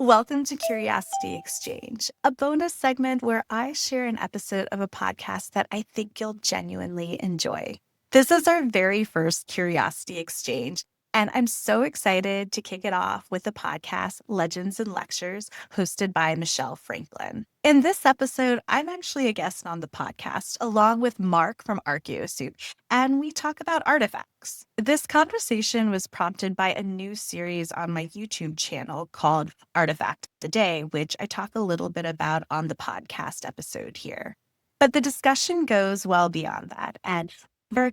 Welcome to Curiosity Exchange, a bonus segment where I share an episode of a podcast that I think you'll genuinely enjoy. This is our very first Curiosity Exchange, and I'm so excited to kick it off with the podcast Legends and Lectures, hosted by Michelle Franklin. In this episode, I'm actually a guest on the podcast, along with Mark from ArchaeoSoup, and we talk about artifacts. This conversation was prompted by a new series on my YouTube channel called Artifact of the Day, which I talk a little bit about on the podcast episode here. But the discussion goes well beyond that, and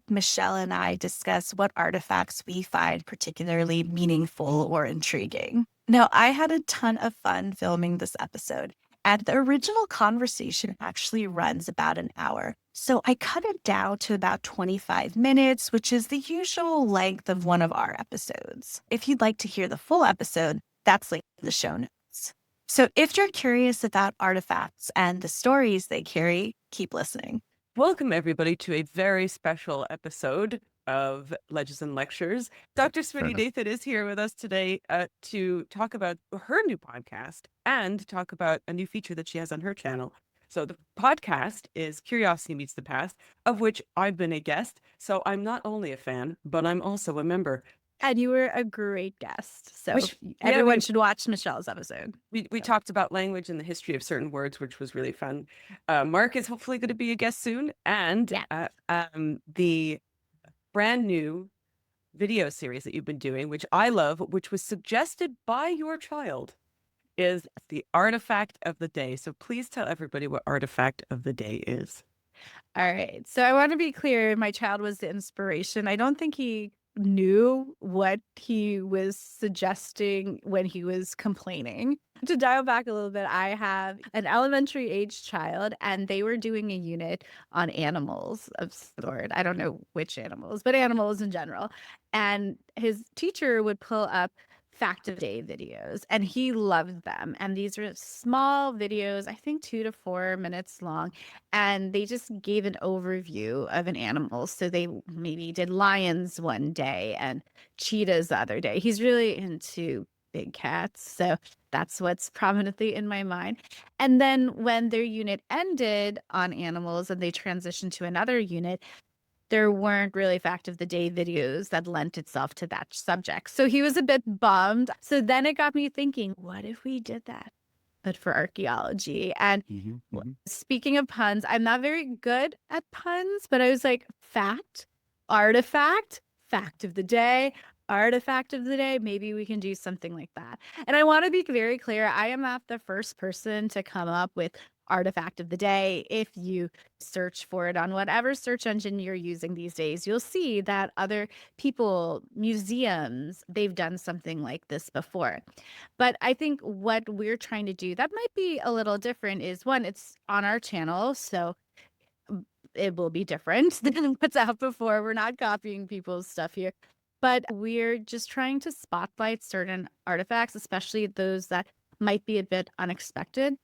Michelle and I discuss what artifacts we find particularly meaningful or intriguing. Now, I had a ton of fun filming this episode, and the original conversation actually runs about an hour. So I cut it down to about 25 minutes, which is the usual length of one of our episodes. If you'd like to hear the full episode, that's linked in the show notes. So if you're curious about artifacts and the stories they carry, keep listening. Welcome, everybody, to a very special episode of Legends and Lectures. Dr. Smiti Nathan is here with us today to talk about her new podcast and talk about a new feature that she has on her channel. So the podcast is Curiosity Meets the Past, of which I've been a guest. So I'm not only a fan, but I'm also a member. And you were a great guest. So everyone should watch Michelle's episode. We talked about language and the history of certain words, which was really fun. Mark is hopefully going to be a guest soon. And the brand new video series that you've been doing, which I love, which was suggested by your child, is the Artifact of the Day. So please tell everybody what Artifact of the Day is. All right. So I want to be clear. My child was the inspiration. I don't think he knew what he was suggesting when he was complaining. To dial back a little bit, I have an elementary age child, and they were doing a unit on animals of sort. I don't know which animals, but animals in general. And his teacher would pull up fact of day videos, and he loved them. And these were small videos, I think 2 to 4 minutes long, and they just gave an overview of an animal. So they maybe did lions one day and cheetahs the other day. He's really into big cats, so that's what's prominently in my mind. And then when their unit ended on animals and they transitioned to another unit, there weren't really fact of the day videos that lent itself to that subject. So he was a bit bummed. So then it got me thinking, what if we did that, but for archaeology? And speaking of puns, I'm not very good at puns, but I was like, fact, artifact, fact of the day, artifact of the day. Maybe we can do something like that. And I want to be very clear. I am not the first person to come up with artifact of the day. If you search for it on whatever search engine you're using these days, you'll see that other people, museums, they've done something like this before. But I think what we're trying to do that might be a little different is, one, it's on our channel, so it will be different than what's out before. We're not copying people's stuff here, but we're just trying to spotlight certain artifacts, especially those that might be a bit unexpected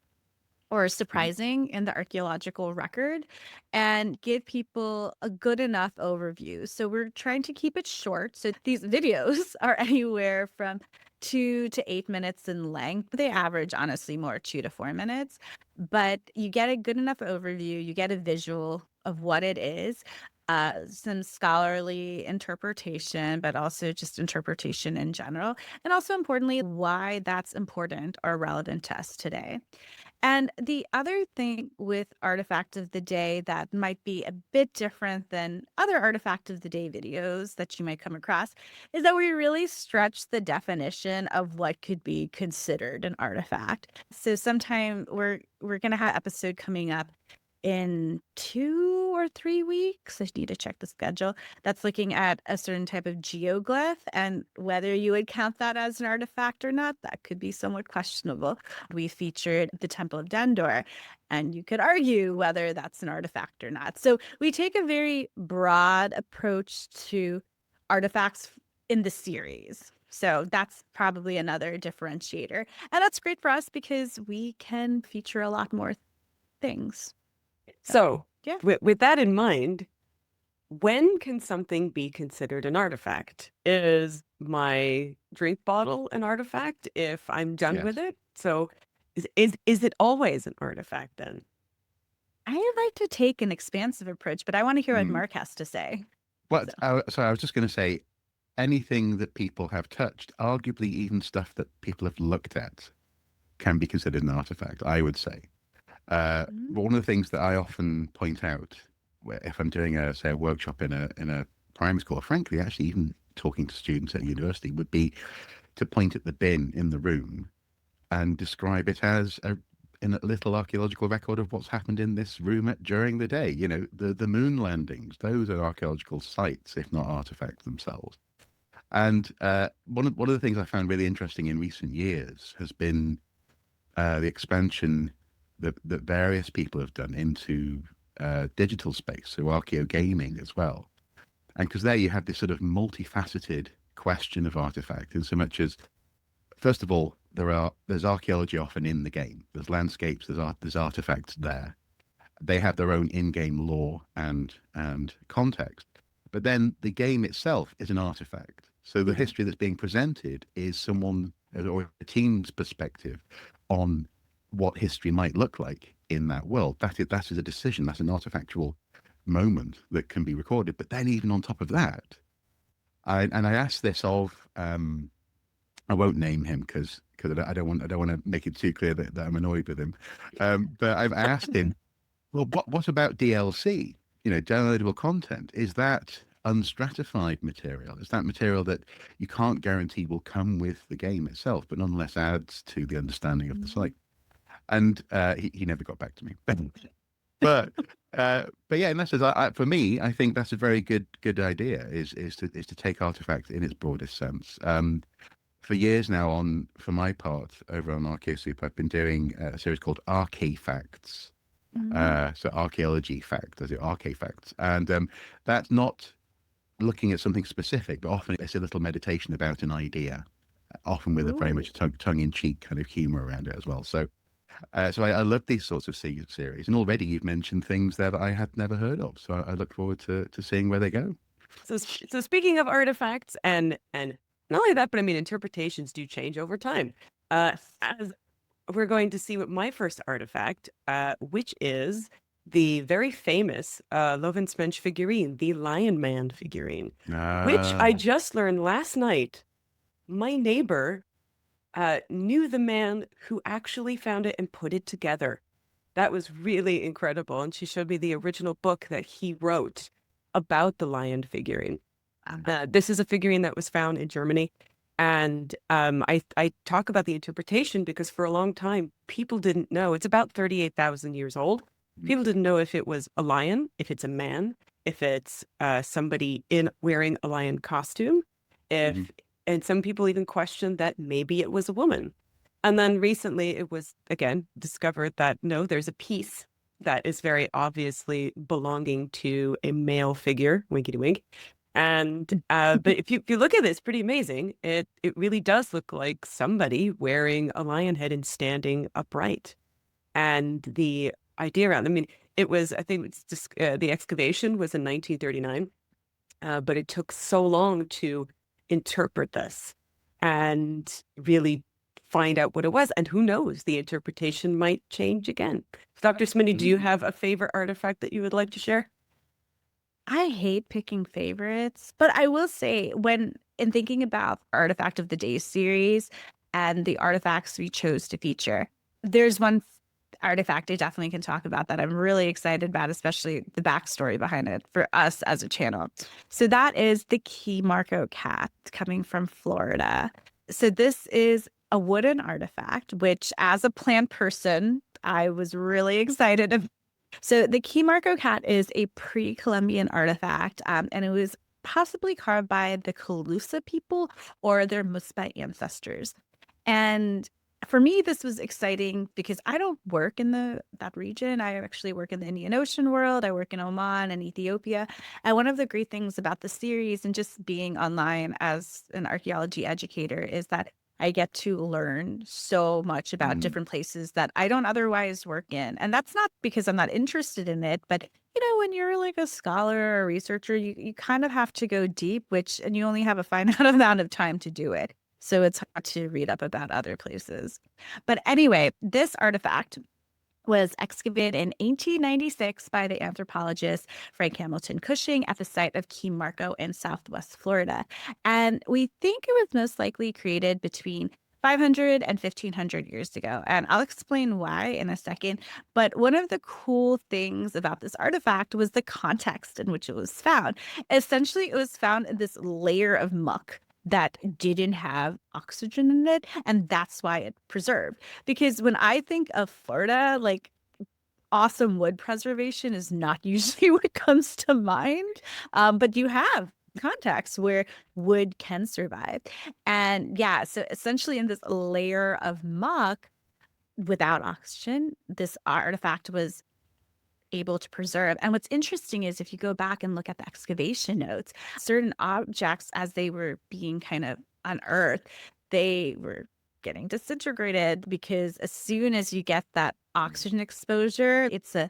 or surprising in the archaeological record, and give people a good enough overview. So we're trying to keep it short. So these videos are anywhere from 2 to 8 minutes in length. They average, honestly, more 2 to 4 minutes, but you get a good enough overview. You get a visual of what it is, some scholarly interpretation, but also just interpretation in general. And also importantly, why that's important or relevant to us today. And the other thing with Artifact of the Day that might be a bit different than other Artifact of the Day videos that you might come across is that we really stretch the definition of what could be considered an artifact. So sometime we're going to have an episode coming up in 2 or 3 weeks. I need to check the schedule. That's looking at a certain type of geoglyph, and whether you would count that as an artifact or not, that could be somewhat questionable. We featured the Temple of Dendor, and you could argue whether that's an artifact or not. So we take a very broad approach to artifacts in the series. So that's probably another differentiator. And that's great for us because we can feature a lot more things. So, with that in mind, when can something be considered an artifact? Is my drink bottle an artifact if I'm done with Yes. it? So is it always an artifact then? I like to take an expansive approach, but I want to hear what Mm. Mark has to say. Well, So, sorry, I was just going to say anything that people have touched, arguably even stuff that people have looked at, can be considered an artifact, I would say. mm, One of the things that I often point out, if I'm doing say a workshop in a primary school, or frankly, actually even talking to students at university, would be to point at the bin in the room and describe it as in a little archaeological record of what's happened in this room during the day. You know, the moon landings; those are archaeological sites, if not artifacts themselves. And one of the things I found really interesting in recent years has been the expansion that various people have done into digital space, so archaeo gaming as well. And because there you have this sort of multifaceted question of artifact, in so much as, first of all, there's archaeology often in the game. There's landscapes, there's artifacts there. They have their own in-game lore and context. But then the game itself is an artifact. So the Mhm. history that's being presented is someone or a team's perspective on what history might look like in that world. That is a decision. That's an artifactual moment that can be recorded. But then even on top of that, I asked this of I won't name him because I don't want to make it too clear that I'm annoyed with him. But I asked him, well, what about DLC? You know, downloadable content. Is that unstratified material? Is that material that you can't guarantee will come with the game itself, but nonetheless adds to the understanding of the mm, site? And he never got back to me. But yeah, in that sense, for me, I think that's a very good idea. Is to take artifacts in its broadest sense. For years now, for my part over on ArchaeoSoup, I've been doing a series called Archifacts. mm. So archaeology fact, as it archifacts, and that's not looking at something specific, but often it's a little meditation about an idea, often with a very Ooh. much tongue-in-cheek kind of humor around it as well. So, I love these sorts of series, and already you've mentioned things there that I had never heard of. So I look forward to seeing where they go. So speaking of artifacts and not only that, but I mean interpretations do change over time. As we're going to see what my first artifact, which is the very famous Lovensmensch figurine, the Lion Man figurine, which I Ah, just learned last night. My neighbor knew the man who actually found it and put it together. That was really incredible. And she showed me the original book that he wrote about the lion figurine. This is a figurine that was found in Germany. And I talk about the interpretation because for a long time, people didn't know. It's about 38,000 years old. People didn't know if it was a lion, if it's a man, if it's somebody in wearing a lion costume, mhm. if and some people even questioned that maybe it was a woman. And then recently it was again discovered that no, there's a piece that is very obviously belonging to a male figure, winkety wink. And but if you look at it, it's pretty amazing. It really does look like somebody wearing a lion head and standing upright. And the idea around, I mean, it was, I think it's just the excavation was in 1939, but it took so long to interpret this and really find out what it was. And who knows, the interpretation might change again. Dr. Smitty, do you Mm. have a favorite artifact that you would like to share? I hate picking favorites, but I will say when in thinking about Artifact of the Day series and the artifacts we chose to feature, there's one artifact I definitely can talk about that I'm really excited about, especially the backstory behind it for us as a channel. So that is the Key Marco cat coming from Florida. So this is a wooden artifact, which as a plant person, I was really excited so the Key Marco cat is a pre-Columbian artifact, and it was possibly carved by the Calusa people or their Muspa ancestors. And for me, this was exciting because I don't work in that region. I actually work in the Indian Ocean world. I work in Oman and Ethiopia. And one of the great things about the series and just being online as an archaeology educator is that I get to learn so much about different places that I don't otherwise work in. And that's not because I'm not interested in it, but when you're like a scholar or a researcher, you kind of have to go deep, and you only have a finite amount of time to do it. So it's hard to read up about other places. But anyway, this artifact was excavated in 1896 by the anthropologist Frank Hamilton Cushing at the site of Key Marco in Southwest Florida. And we think it was most likely created between 500 and 1500 years ago. And I'll explain why in a second. But one of the cool things about this artifact was the context in which it was found. Essentially, it was found in this layer of muck that didn't have oxygen in it. And that's why it preserved. Because when I think of Florida, like awesome wood preservation is not usually what comes to mind. But you have contexts where wood can survive. And yeah, so essentially in this layer of muck without oxygen, this artifact was able to preserve. And what's interesting is if you go back and look at the excavation notes, certain objects, as they were being kind of unearthed, they were getting disintegrated because as soon as you get that oxygen exposure, it's a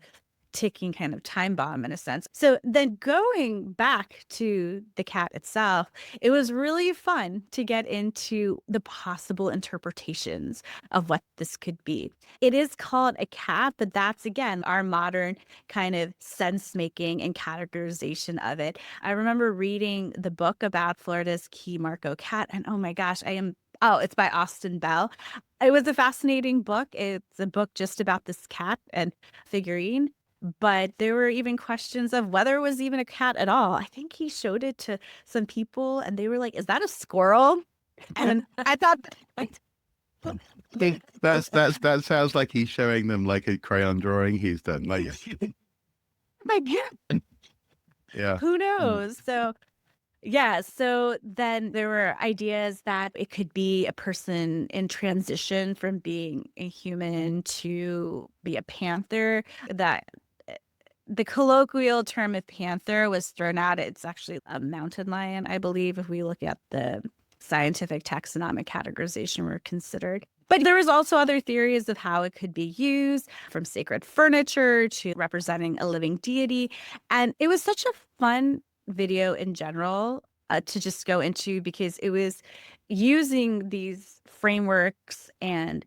ticking kind of time bomb in a sense. So then going back to the cat itself, it was really fun to get into the possible interpretations of what this could be. It is called a cat, but that's again our modern kind of sense making and categorization of it. I remember reading the book about Florida's Key Marco cat, and oh my gosh, it's by Austin Bell. It was a fascinating book. It's a book just about this cat and figurine. But there were even questions of whether it was even a cat at all. I think he showed it to some people and they were like, "Is that a squirrel?" And I thought, That sounds like he's showing them like a crayon drawing he's done. Like, like, yeah. who knows? So yeah, so then there were ideas that it could be a person in transition from being a human to be a panther, that the colloquial term of panther was thrown out. It's actually a mountain lion, I believe, if we look at the scientific taxonomic categorization were considered. But there was also other theories of how it could be used, from sacred furniture to representing a living deity. And it was such a fun video in general to just go into because it was using these frameworks and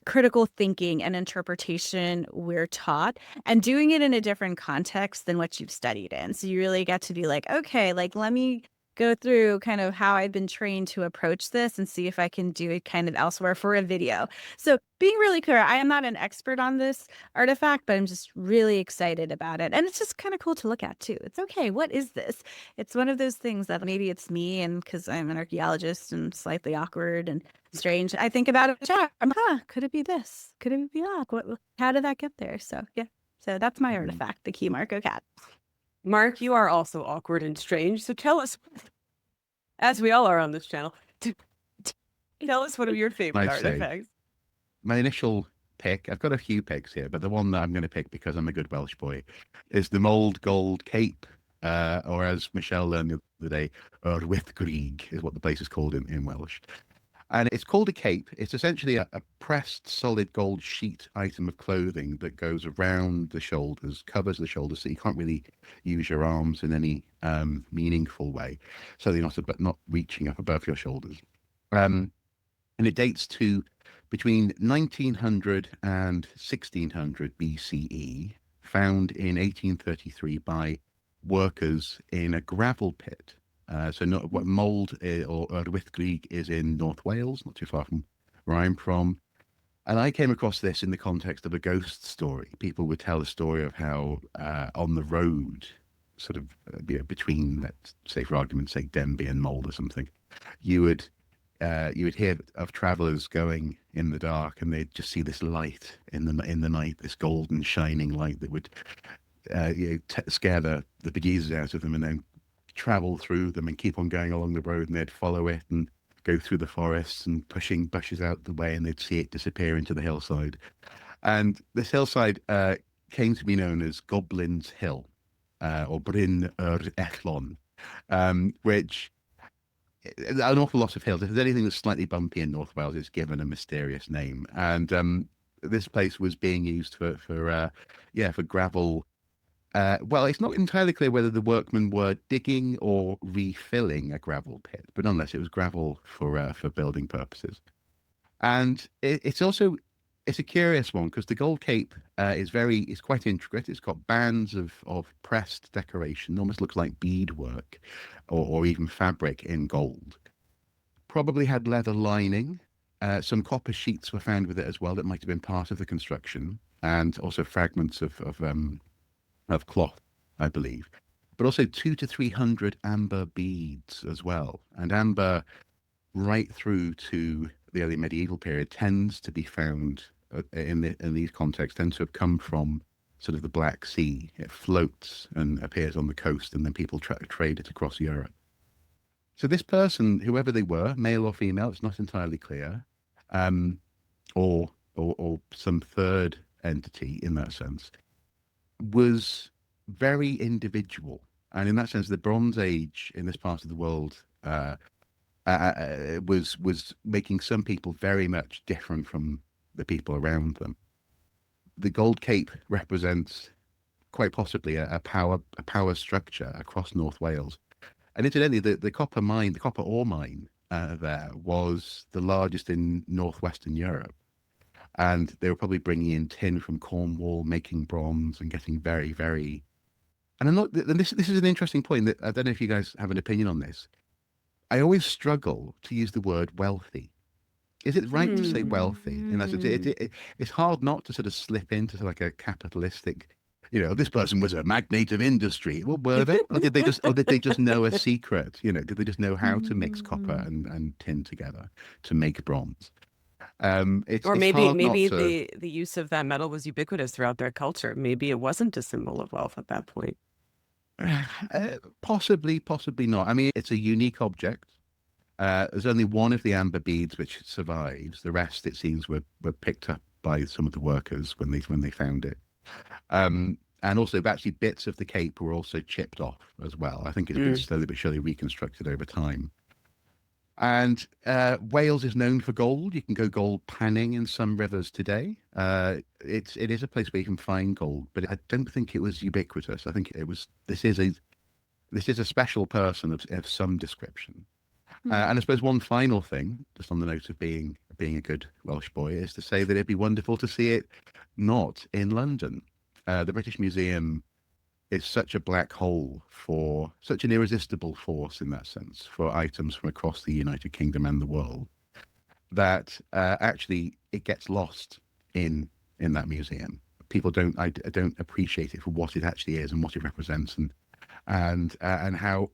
critical thinking and interpretation we're taught and doing it in a different context than what you've studied in. So you really get to be like, okay, like let me go through kind of how I've been trained to approach this and see if I can do it kind of elsewhere for a video. So being really clear, I am not an expert on this artifact, but I'm just really excited about it. And it's just kind of cool to look at too. It's okay. What is this? It's one of those things that maybe it's me and because I'm an archaeologist and slightly awkward and strange. I think about it. Could it be this? Could it be that? How did that get there? So yeah. So that's my artifact, the Key Marco cat. Mark, you are also awkward and strange. So tell us, as we all are on this channel, tell us one of your favorite artifacts. My initial pick, I've got a few picks here, but the one that I'm going to pick because I'm a good Welsh boy is the Mold Gold Cape, or as Michelle learned the other day, Urwyth Grug is what the place is called in Welsh. And it's called a cape. It's essentially a pressed solid gold sheet item of clothing that goes around the shoulders, covers the shoulders, so you can't really use your arms in any meaningful way. So they're not reaching up above your shoulders. And it dates to between 1900 and 1600 BCE, found in 1833 by workers in a gravel pit. So not what Mold or Urwyth Grug is in North Wales, not too far from where I'm from. And I came across this in the context of a ghost story. People would tell a story of how on the road, sort of between, let's say for argument's sake, Denby and Mold or something, you would hear of travelers going in the dark and they'd just see this light in the night, this golden shining light that would scare the bejesus out of them, and then travel through them and keep on going along the road, and they'd follow it and go through the forests and pushing bushes out the way, and they'd see it disappear into the hillside. And this hillside came to be known as Goblin's Hill, or Bryn yr Echlon, which an awful lot of hills. If there's anything that's slightly bumpy in North Wales, it's given a mysterious name. And this place was being used for gravel. Well, it's not entirely clear whether the workmen were digging or refilling a gravel pit, but nonetheless, it was gravel for building purposes. And it's a curious one because the Gold Cape is quite intricate. It's got bands of pressed decoration, almost looks like beadwork, or even fabric in gold. Probably had leather lining. Some copper sheets were found with it as well that might have been part of the construction, and also fragments of cloth, I believe. But also 200 to 300 amber beads as well, and amber right through to the early medieval period tends to be found in these contexts tends to have come from sort of the Black Sea. It floats and appears on the coast, and then people trade it across Europe. So this person, whoever they were, male or female, it's not entirely clear, um, or some third entity in that sense, was very individual. And in that sense, the Bronze Age in this part of the world was making some people very much different from the people around them. The Gold Cape represents quite possibly a power structure across North Wales. And incidentally, the copper ore mine there was the largest in northwestern Europe. And they were probably bringing in tin from Cornwall, making bronze, and getting very, very. And I'm not. And this is an interesting point that I don't know if you guys have an opinion on this. I always struggle to use the word wealthy. Is it right to say wealthy? And it's hard not to sort of slip into like a capitalistic, this person was a magnate of industry. Well, were they? Or did they just know a secret? Did they just know how to mix copper and tin together to make bronze? Or It's maybe hard not to. the use of that metal was ubiquitous throughout their culture. Maybe it wasn't a symbol of wealth at that point. Possibly, possibly not. I mean, it's a unique object. There's only one of the amber beads which survives. The rest, it seems, were picked up by some of the workers when they found it. And also, actually, bits of the cape were also chipped off as well. I think it's been slowly but surely reconstructed over time. And Wales is known for gold. You can go gold panning in some rivers today. It is a place where you can find gold, but I don't think it was ubiquitous. I think it was. This is a special person of some description. And I suppose one final thing, just on the note of being a good Welsh boy, is to say that it'd be wonderful to see it not in London. The British Museum is such a black hole for such an irresistible force in that sense for items from across the United Kingdom and the world that actually it gets lost in that museum. People don't appreciate it for what it actually is and what it represents and how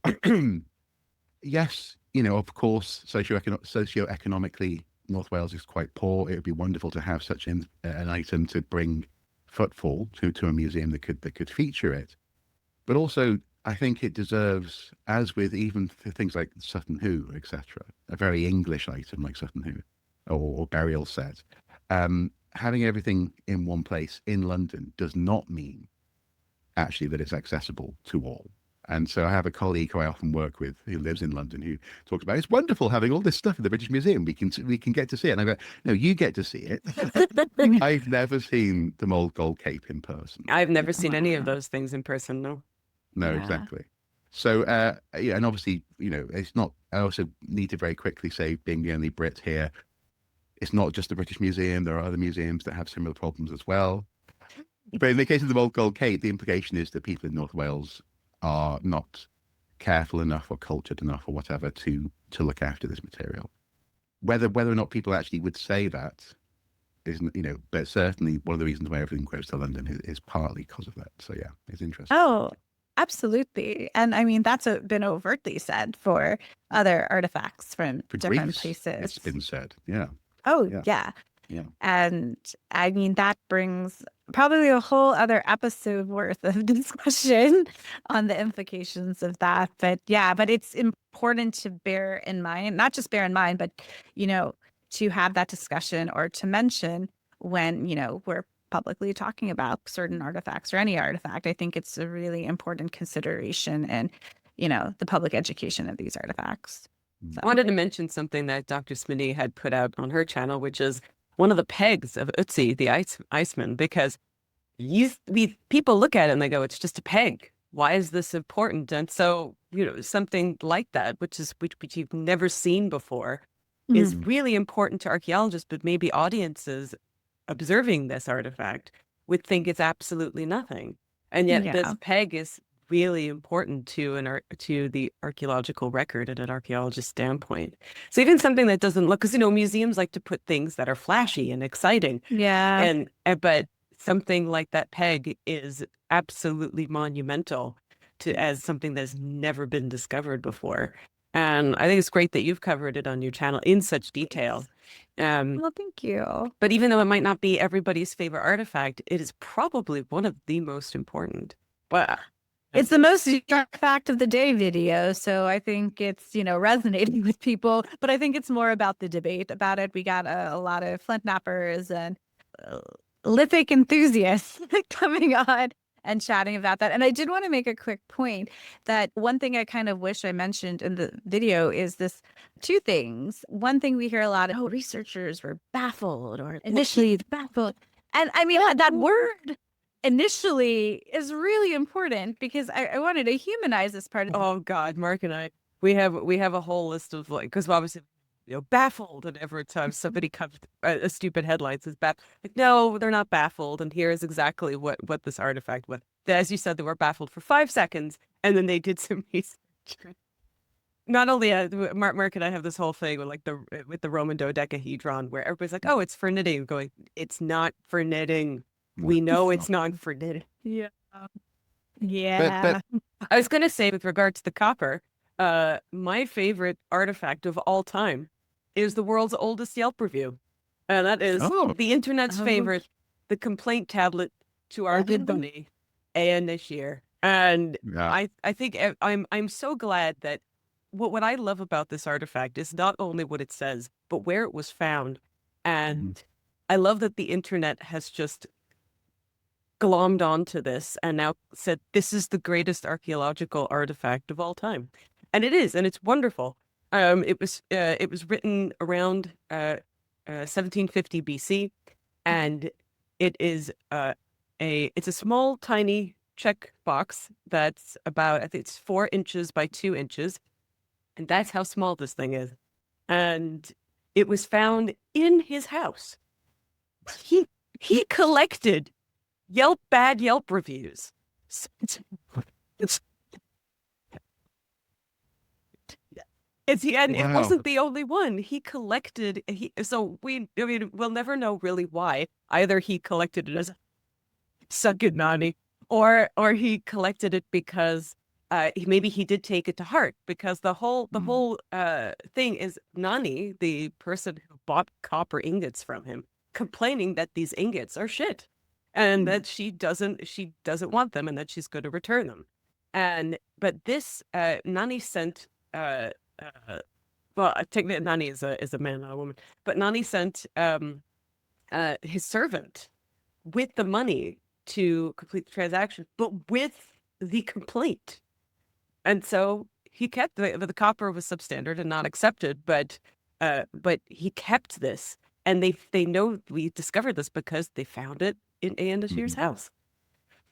yes, of course, socioeconomically, North Wales is quite poor. It would be wonderful to have such an item to bring footfall to a museum that could feature it. But also, I think it deserves, as with even things like Sutton Hoo, etc., a very English item like Sutton Hoo or burial set. Having everything in one place in London does not mean actually that it's accessible to all. And so I have a colleague who I often work with who lives in London who talks about it's wonderful having all this stuff in the British Museum. We can get to see it. And I go, no, you get to see it. I've never seen the Old Gold Cape in person. I've never seen any of those things in person. No. No, Yeah. exactly. So, yeah, and obviously, it's not. I also need to very quickly say, being the only Brit here, it's not just the British Museum. There are other museums that have similar problems as well. But in the case of the Old Gold Cape, the implication is that people in North Wales are not careful enough or cultured enough or whatever to look after this material. Whether or not people actually would say that is, but certainly one of the reasons why everything goes to London is partly because of that. So yeah, it's interesting. Oh, absolutely. And I mean, that's been overtly said for other artifacts from For different Greece, places. it's been said. Yeah. Oh, Yeah. yeah. Yeah. And I mean, that brings probably a whole other episode worth of discussion on the implications of that. But yeah, but it's important to bear in mind, not just bear in mind, but, to have that discussion or to mention when, we're publicly talking about certain artifacts or any artifact. I think it's a really important consideration in, the public education of these artifacts. So I wanted to mention something that Dr. Smiti had put out on her channel, which is one of the pegs of Ötzi, the Iceman, because people look at it and they go, it's just a peg. Why is this important? And so, something like that, which you've never seen before, is Mhm. really important to archaeologists, but maybe audiences observing this artifact would think it's absolutely nothing. And yet this Yeah. peg is really important to to the archaeological record and an archaeologist standpoint. So even something that doesn't look, because museums like to put things that are flashy and exciting, Yeah. and but something like that peg is absolutely monumental to as something that's never been discovered before. And I think it's great that you've covered it on your channel in such detail. Well, thank you. But even though it might not be everybody's favorite artifact, it is probably one of the most important. But It's the most fact of the day video, so I think it's, resonating with people, but I think it's more about the debate about it. We got a lot of flint nappers and uh, lithic enthusiasts coming on and chatting about that. And I did want to make a quick point that one thing I kind of wish I mentioned in the video is this two things. One thing we hear a lot, oh, researchers were baffled or initially baffled. And I mean, that word initially is really important because I wanted to humanize this part. oh God, Mark and I, we have a whole list of because obviously baffled, and every time somebody comes a stupid headline says baffled, like no, they're not baffled, and here is exactly what this artifact was. As you said, they were baffled for 5 seconds, and then they did some research. Not only Mark and I have this whole thing with the Roman dodecahedron where everybody's like, oh, it's for knitting. Going, it's not for knitting. We know it's not for knitting. Yeah. But Yeah. I was going to say, with regard to the copper, my favorite artifact of all time is the world's oldest Yelp review. And that is the internet's favorite, the complaint tablet to our good bunny, Aya Nashir. And yeah. I think I'm so glad that what I love about this artifact is not only what it says, but where it was found. And I love that the internet has just glommed onto this and now said this is the greatest archaeological artifact of all time, and it is, and it's wonderful. It was written around 1750 BC, and it is it's a small, tiny check box that's about, I think it's 4 inches by 2 inches, and that's how small this thing is. And it was found in his house. He collected bad Yelp reviews. And it Wow. wasn't the only one. He collected. We'll never know really why. Either he collected it as a suck it, Nani, or he collected it because maybe he did take it to heart, because the whole thing is Nani, the person who bought copper ingots from him, complaining that these ingots are shit. And that she doesn't want them, and that she's going to return them. But this Nani sent technically Nani is a man, not a woman, but Nani sent his servant with the money to complete the transaction, but with the complaint. And so he kept the copper was substandard and not accepted, but he kept this, and they know we discovered this because they found it in Andashir's house.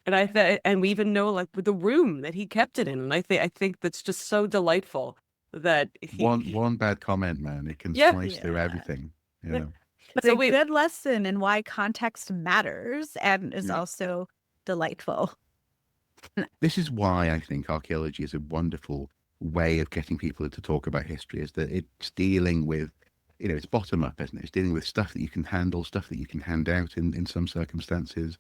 And we even know with the room that he kept it in. And I think that's just so delightful that one bad comment, man, it can slice through everything. But a good lesson in why context matters and is also delightful. This is why I think archaeology is a wonderful way of getting people to talk about history, is that it's dealing with, it's bottom up, isn't it? It's dealing with stuff that you can handle, stuff that you can hand out in some circumstances,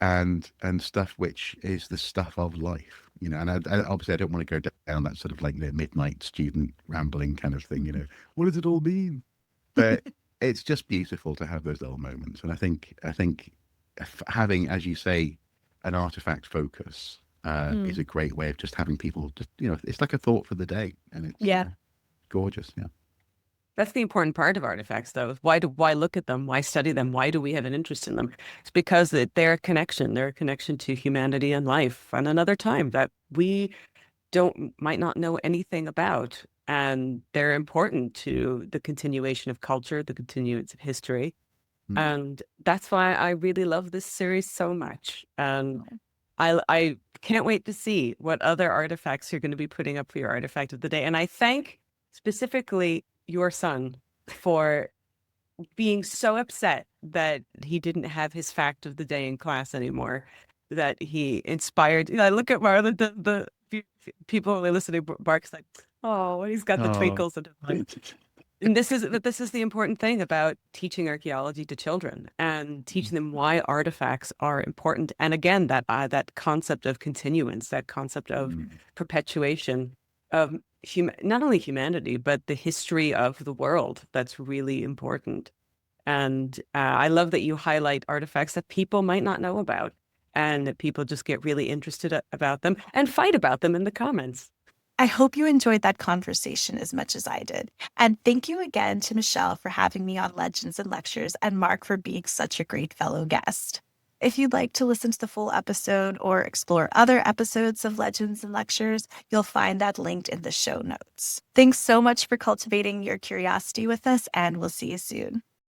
and stuff which is the stuff of life, and obviously I don't want to go down that sort of midnight student rambling kind of thing, what does it all mean? But it's just beautiful to have those little moments. And I think having, as you say, an artifact focus is a great way of just having people just, it's like a thought for the day, and it's gorgeous. Yeah. That's the important part of artifacts, though. Why look at them? Why study them? Why do we have an interest in them? It's because they're a connection. They're a connection to humanity and life and another time that we might not know anything about. and they're important to the continuation of culture, the continuance of history. Mm. And that's why I really love this series so much. And I can't wait to see what other artifacts you're going to be putting up for your artifact of the day. And I thank specifically your son for being so upset that he didn't have his fact of the day in class anymore, that he inspired. You know, I look at Marlon, the people listening, Bark's like, oh, he's got the Oh, twinkles in his eye. And this is the important thing about teaching archaeology to children and teaching them why artifacts are important. And again, that concept of continuance, that concept of perpetuation of not only humanity, but the history of the world. That's really important. And I love that you highlight artifacts that people might not know about, and that people just get really interested about them and fight about them in the comments. I hope you enjoyed that conversation as much as I did. And thank you again to Michelle for having me on Legends and Lectures, and Mark for being such a great fellow guest. If you'd like to listen to the full episode or explore other episodes of Legends and Lectures, you'll find that linked in the show notes. Thanks so much for cultivating your curiosity with us, and we'll see you soon.